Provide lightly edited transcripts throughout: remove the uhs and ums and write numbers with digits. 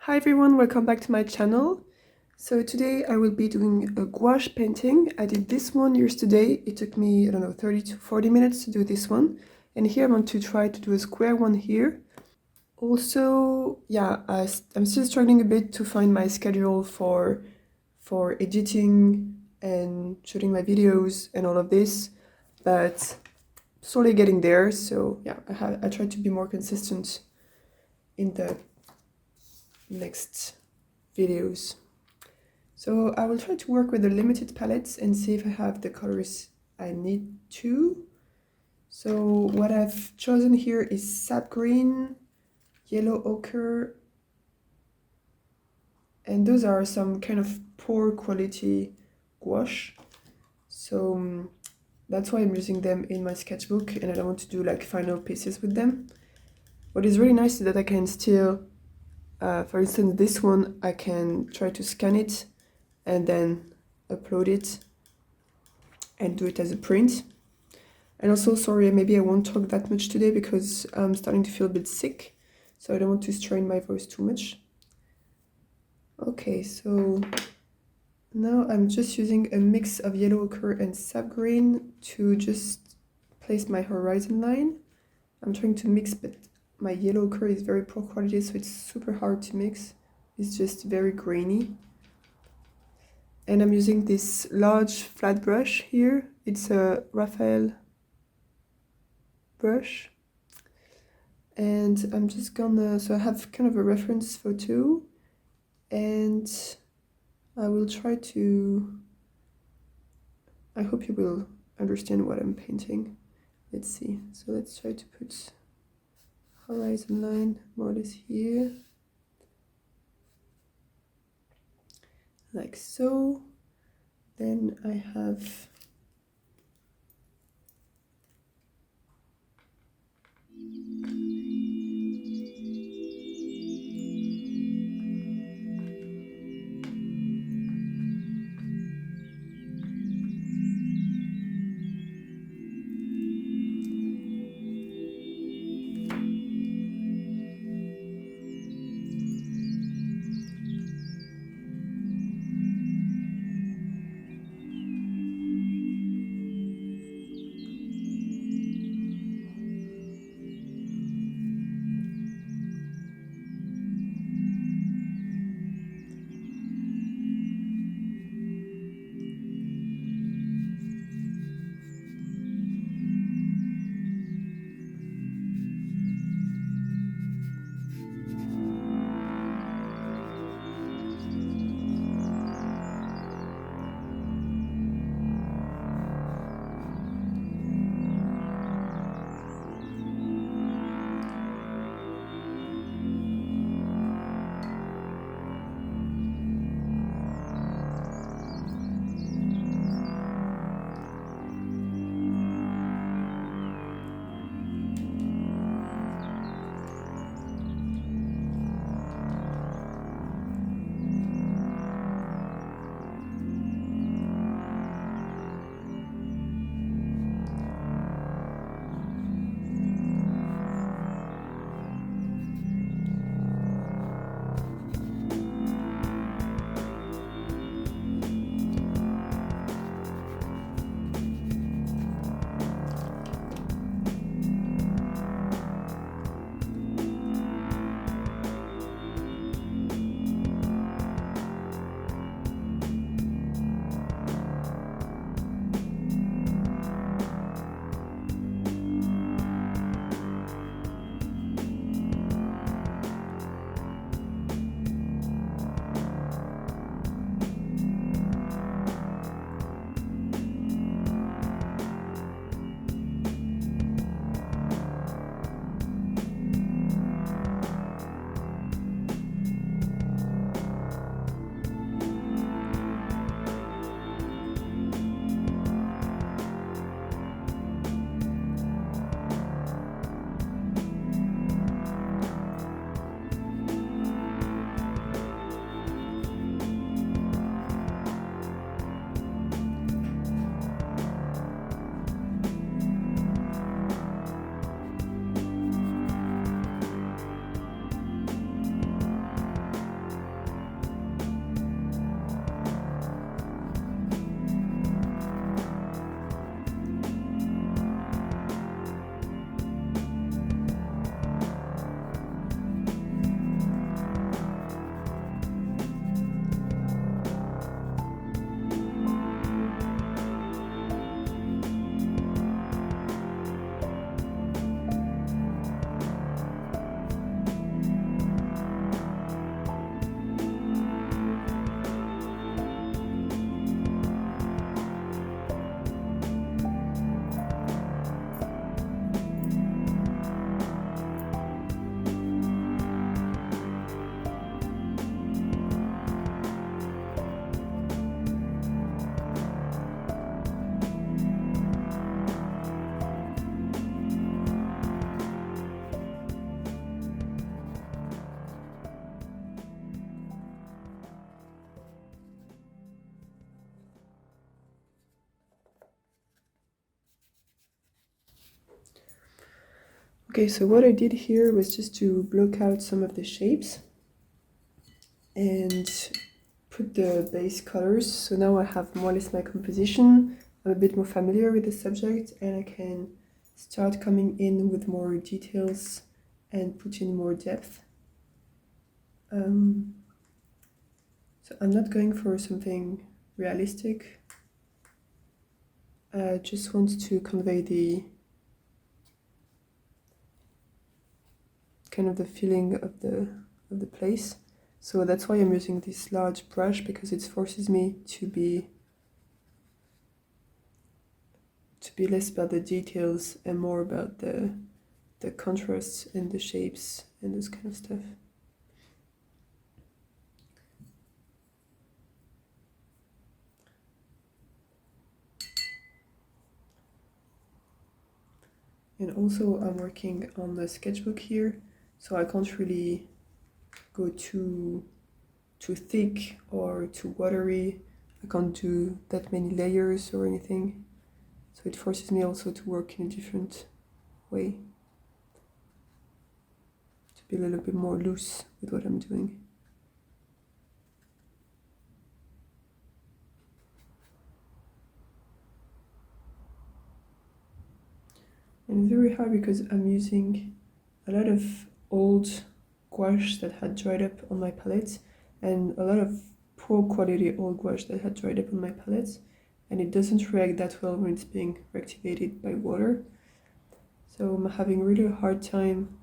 Hi everyone, welcome back to my channel. So today I will be doing a gouache painting. I did this one yesterday. It took me, I don't know, 30 to 40 minutes to do this one. And here I want to try to do a square one here. Also, yeah, I'm still struggling a bit to find my schedule for editing and shooting my videos and all of this, but slowly getting there. So yeah, I try to be more consistent in the next videos. So I will try to work with the limited palettes and see if I have the colors I need to. So what I've chosen here is sap green, yellow ochre, and those are some kind of poor quality gouache. So that's why I'm using them in my sketchbook, and I don't want to do like final pieces with them. What is really nice is that I can still, for instance, this one, I can try to scan it and then upload it and do it as a print. And also, sorry, maybe I won't talk that much today because I'm starting to feel a bit sick, so I don't want to strain my voice too much. Okay, so now I'm just using a mix of yellow ochre and sap green to just place my horizon line. I'm trying to mix, but my yellow ochre is very poor quality, so it's super hard to mix. It's just very grainy. And I'm using this large flat brush here. It's a Raphael brush. And I'm just gonna, so I have kind of a reference photo, and I will try to, I hope you will understand what I'm painting. Let's see, so let's try to put horizon line more or less here, like so. Then I have Okay, so what I did here was just to block out some of the shapes and put the base colors. So now I have more or less my composition. I'm a bit more familiar with the subject and I can start coming in with more details and put in more depth. So I'm not going for something realistic. I just want to convey the kind of the feeling of the place. So that's why I'm using this large brush, because it forces me to be less about the details and more about the contrasts and the shapes and this kind of stuff. And also I'm working on the sketchbook here, so I can't really go too thick or too watery. I can't do that many layers or anything. So it forces me also to work in a different way, to be a little bit more loose with what I'm doing. And it's very hard because I'm using a lot of old gouache that had dried up on my palette and a lot of poor quality old gouache that had dried up on my palette, and it doesn't react that well when it's being reactivated by water. So I'm having really a hard time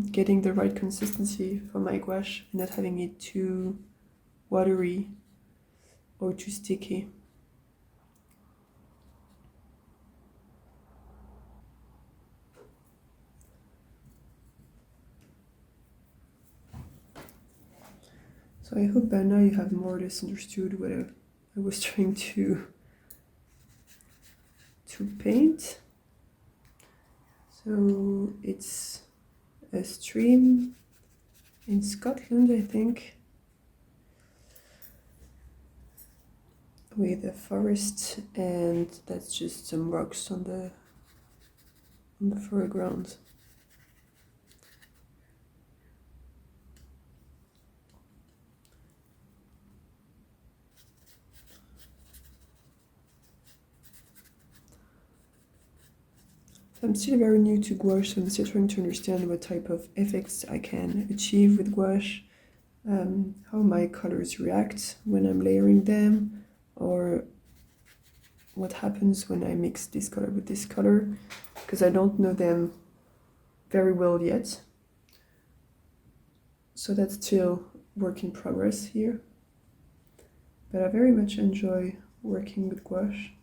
getting the right consistency for my gouache and not having it too watery or too sticky. So I hope by now you have more or less understood what I was trying to paint. So it's a stream in Scotland, I think, with a forest, and that's just some rocks on the foreground. So I'm still very new to gouache, so I'm still trying to understand what type of effects I can achieve with gouache, how my colors react when I'm layering them, or what happens when I mix this color with this color, because I don't know them very well yet. So that's still work in progress here. But I very much enjoy working with gouache.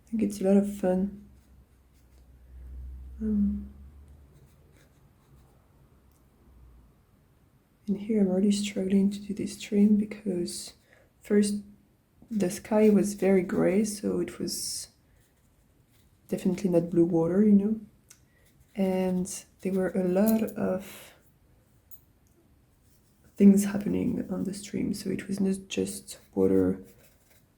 I think it's a lot of fun. And here I'm really struggling to do this stream because first the sky was very gray, so it was definitely not blue water, you know. And there were a lot of things happening on the stream, so it was not just water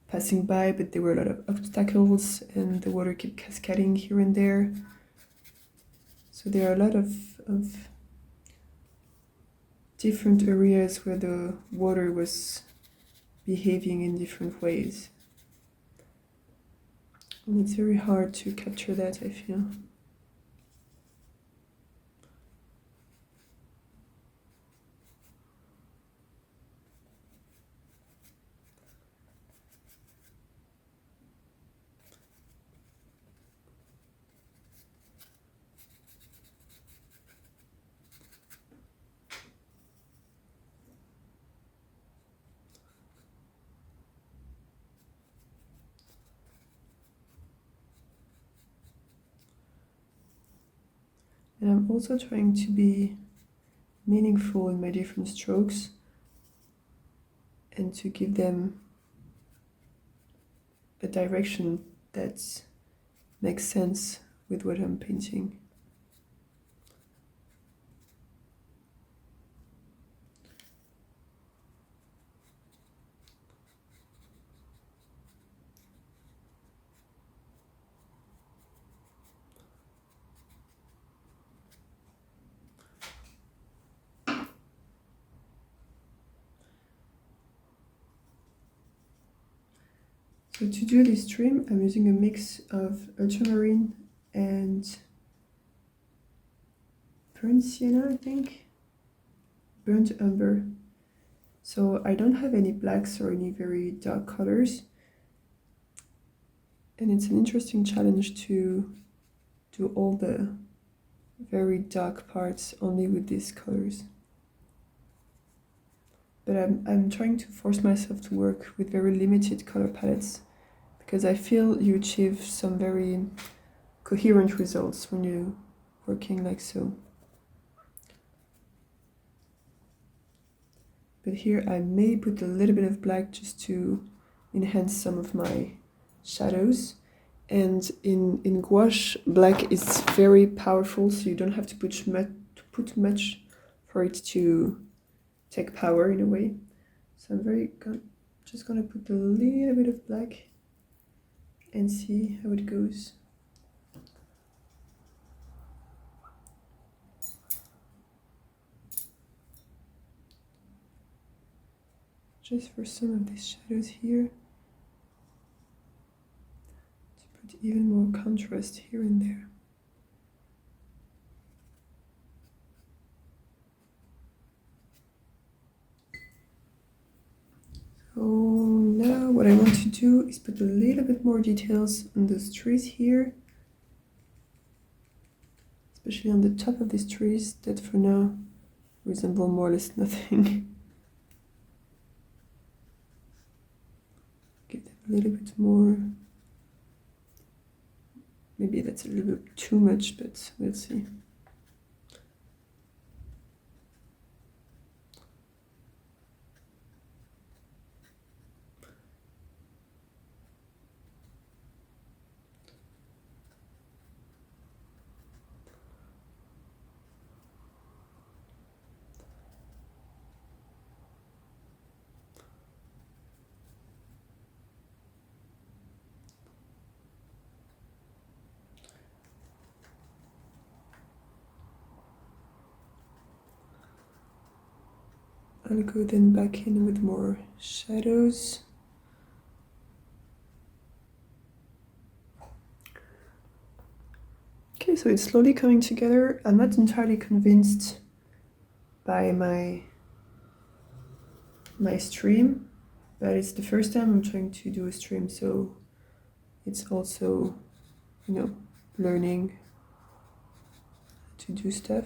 passing by, but there were a lot of obstacles and the water kept cascading here and there. So there are a lot of different areas where the water was behaving in different ways. And it's very hard to capture that, I feel. And I'm also trying to be meaningful in my different strokes and to give them a direction that makes sense with what I'm painting. So to do this trim, I'm using a mix of ultramarine and burnt sienna, I think, burnt umber. So I don't have any blacks or any very dark colors, and it's an interesting challenge to do all the very dark parts only with these colors. But I'm trying to force myself to work with very limited color palettes, because I feel you achieve some very coherent results when you're working like so. But here I may put a little bit of black just to enhance some of my shadows. And in gouache, black is very powerful, so you don't have to put much for it to take power in a way. So I'm just gonna put a little bit of black and see how it goes. Just for some of these shadows here, to put even more contrast here and there. So now what I want to do is put a little bit more details on those trees here, especially on the top of these trees that for now resemble more or less nothing. Give them a little bit more. Maybe that's a little bit too much, but we'll see. I'll go then back in with more shadows. Okay, so it's slowly coming together. I'm not entirely convinced by my stream, but it's the first time I'm trying to do a stream, so it's also, you know, learning to do stuff.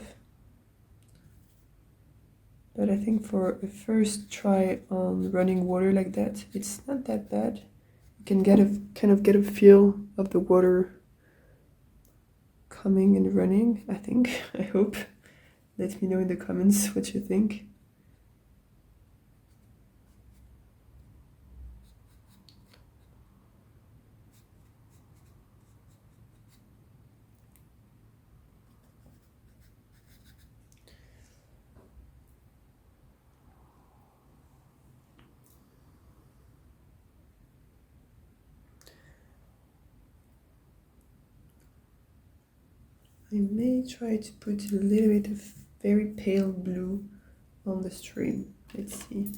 But I think for a first try on running water like that, it's not that bad. You can kind of get a feel of the water coming and running, I think. I hope. Let me know in the comments what you think. I may try to put a little bit of very pale blue on the stream. Let's see.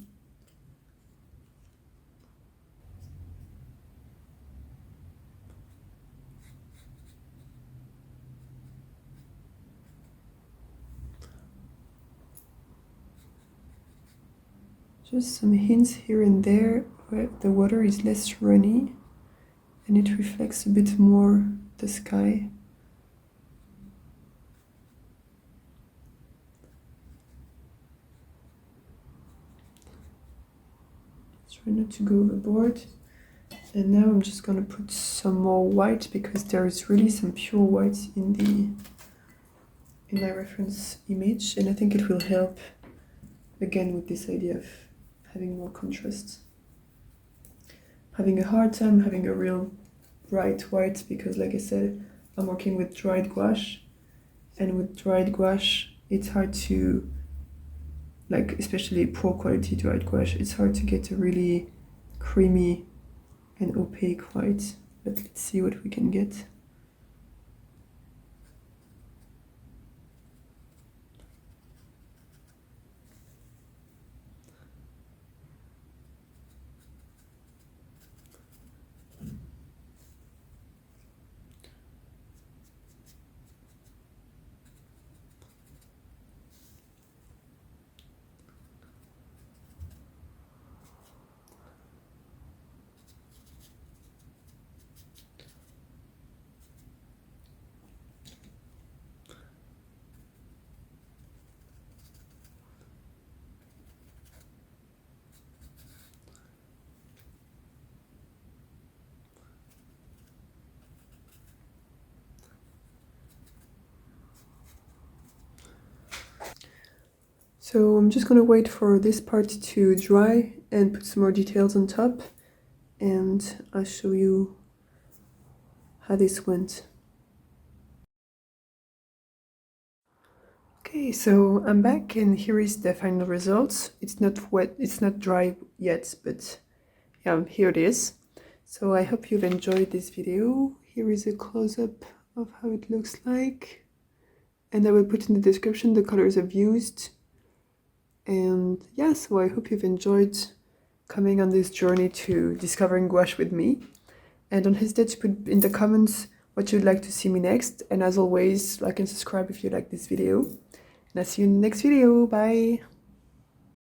Just some hints here and there where the water is less runny and it reflects a bit more the sky. Try not to go overboard. And now I'm just gonna put some more white because there is really some pure white in my reference image, and I think it will help again with this idea of having more contrast. Having a hard time having a real bright white because, like I said, I'm working with dried gouache, and with dried gouache it's hard to, like, especially poor quality dried gouache, it's hard to get a really creamy and opaque white. But let's see what we can get. So I'm just gonna wait for this part to dry and put some more details on top, and I'll show you how this went. Okay, so I'm back and here is the final result. It's not wet, it's not dry yet, but yeah, here it is. So I hope you've enjoyed this video. Here is a close-up of how it looks like. And I will put in the description the colors I've used. And yeah, so I hope you've enjoyed coming on this journey to discovering gouache with me. And don't hesitate to put in the comments what you'd like to see me next. And as always, like and subscribe if you like this video. And I'll see you in the next video. Bye!